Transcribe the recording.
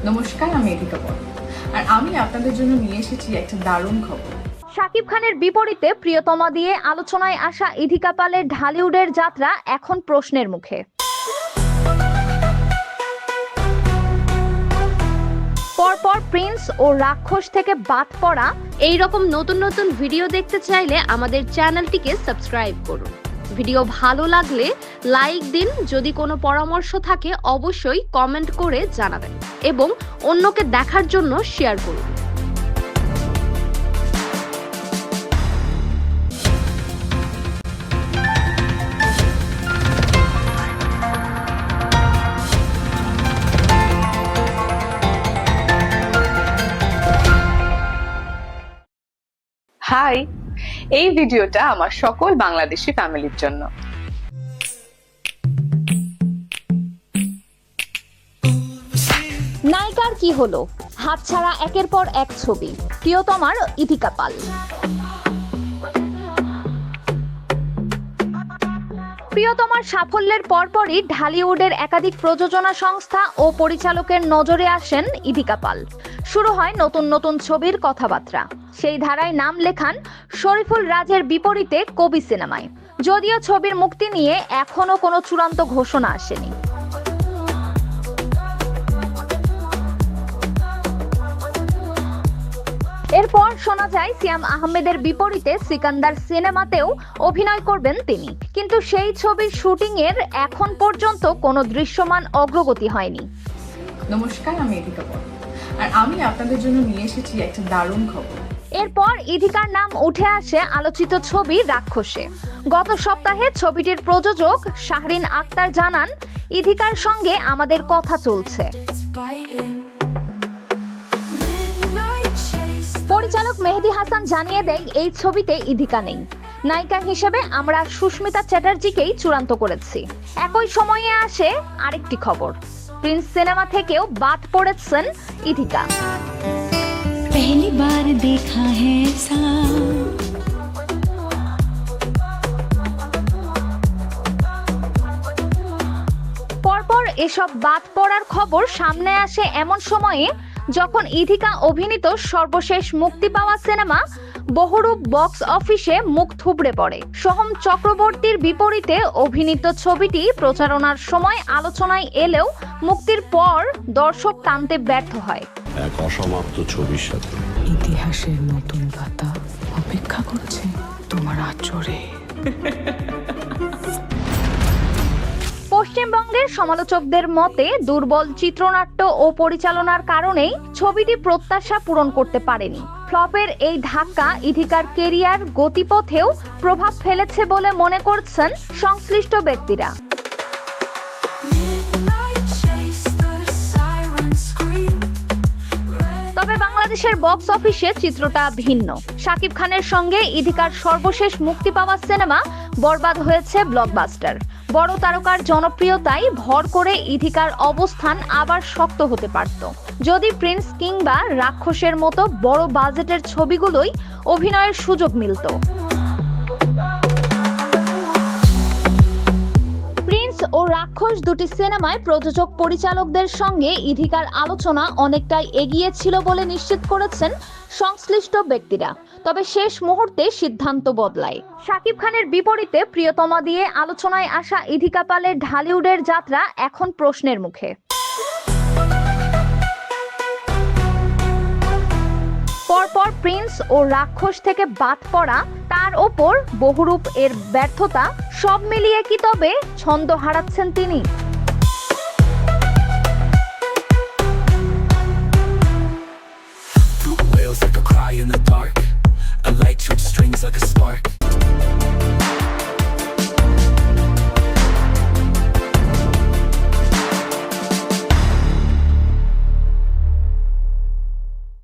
নমস্কার, আমি ইধিকা পল আর আমি আপনাদের জন্য নিয়ে এসেছি একটা দারুণ খবর। শাকিব খানের বিপরীতে প্রিয়তমা দিয়ে আলোচনায় আসা ইধিকা পালের ঢালিউডের যাত্রা এখন প্রশ্নের মুখে। পরপর প্রিন্স ও রাক্ষস থেকে বাদ পড়া এই রকম নতুন নতুন ভিডিও দেখতে চাইলে আমাদের চ্যানেলটিকে সাবস্ক্রাইব করুন। ভিডিও ভালো লাগলে লাইক দিন, যদি কোনো পরামর্শ থাকে অবশ্যই কমেন্ট করে জানাবেন এবং অন্যকে দেখার জন্য শেয়ার করুন। হাই, এই ভিডিওটা আমার সকল বাংলাদেশি ফ্যামিলির জন্য। নায়িকার কি হলো, হাতছাড়া একের পর এক ছবি, প্রিয়তমার ইধিকা পাল। প্রিয়তমার সাফল্যের পরপরই ঢালিউডের একাধিক প্রযোজনা সংস্থা ও পরিচালকের নজরে আসেন ইধিকা পাল। শুরু হয় নতুন নতুন ছবির কথাবার্তা। সেই ধারায় নাম লেখান শরীফুল রাজের বিপরীতে কবি সিনেমায়। যদিও ছবির মুক্তি নিয়ে এখনো কোনো চূড়ান্ত ঘোষণা আসেনি। এরপর শোনা যায় সিয়াম আহমেদের বিপরীতে সিকান্দার সিনেমাতেও অভিনয় করবেন তিনি, কিন্তু সেই ছবির শুটিং এর এখন পর্যন্ত কোনো দৃশ্যমান অগ্রগতি হয়নি। নমস্কার, আমি ইধিকা পল আর আমি আপনাদের জন্য নিয়ে এসেছি একটা দারুণ খবর। এরপর ইধিকার নাম উঠে আসে আলোচিত ছবি রাক্ষসে। গত সপ্তাহে ছবিটির প্রযোজক শাহরিন আক্তার জানান, ইধিকার সঙ্গে আমাদের কথা চলছে। পরিচালক মেহেদী হাসান জানিয়ে দেয়, এই ছবিতে ইধিকা নেই। নায়িকা হিসেবে আমরা সুস্মিতা চ্যাটার্জিকেই চূড়ান্ত করেছি। একই সময়ে আসে আরেকটি খবর, প্রিন্স সিনেমা থেকেও বাদ পড়েছেন ইধিকা। पहली बार देखा है ऐसा। পরপর এসব বাদ পড়ার খবর সামনে আসে এমন সময়ে যখন ইধিকা অভিনীত সর্বশেষ মুক্তি পাওয়া সিনেমা বহুরূপ বক্স অফিসে মুখ থুবড়ে পড়ে। সোহম চক্রবর্তীর বিপরীতে অভিনীত ছবিটি প্রচারণার সময় আলোচনায় এলেও মুক্তির পর দর্শক টানতে ব্যর্থ হয়। এক অসমাপ্ত ছবির সাথে ইতিহাসের নতুন পাতা অপেক্ষা করছে তোমার আচরে। পশ্চিমবঙ্গের সমালোচকদের মতে দুর্বল চিত্রনাট্য ও পরিচালনার কারণেই ছবিটি প্রত্যাশা পূরণ করতে পারেনি। ফ্লপের এই ধাক্কা ইধিকার কেরিয়ার গতিপথেও প্রভাব ফেলেছে বলে মনে করছেন সংশ্লিষ্ট ব্যক্তিরা। তবে বাংলাদেশের বক্স অফিসে চিত্রটা ভিন্ন। শাকিব খানের সঙ্গে ইধিকার সর্বশেষ মুক্তি পাওয়া সিনেমা বরবাদ হয়েছে ব্লকবাস্টার। বড় তারকার জনপ্রিয়তায় ভর করে ইধিকার অবস্থান আবার শক্ত হতে পারত যদি প্রিন্স কিংবা রাক্ষসের মতো বড় বাজেটের ছবিগুলোই অভিনয়ের সুযোগ মিলত। প্রিন্স ও রাক্ষস দুটি সিনেমায় প্রযোজক পরিচালকদের সঙ্গে ইধিকার আলোচনা অনেকটাই এগিয়ে ছিল বলে নিশ্চিত করেছেন সংশ্লিষ্ট ব্যক্তিরা। তবে শেষ মুহূর্তে সিদ্ধান্ত বদলায়। শাকিব খানের বিপরীতে প্রিয়তমা দিয়ে আলোচনায় আসা ইধিকা পালের ঢালিউডের যাত্রা এখন প্রশ্নের মুখে। পরপর প্রিন্স ও রাক্ষস থেকে বাদ পড়া, তার ওপর বহুরূপ এর ব্যর্থতা, সব মিলিয়ে কি তবে ছন্দ হারাচ্ছেন তিনি?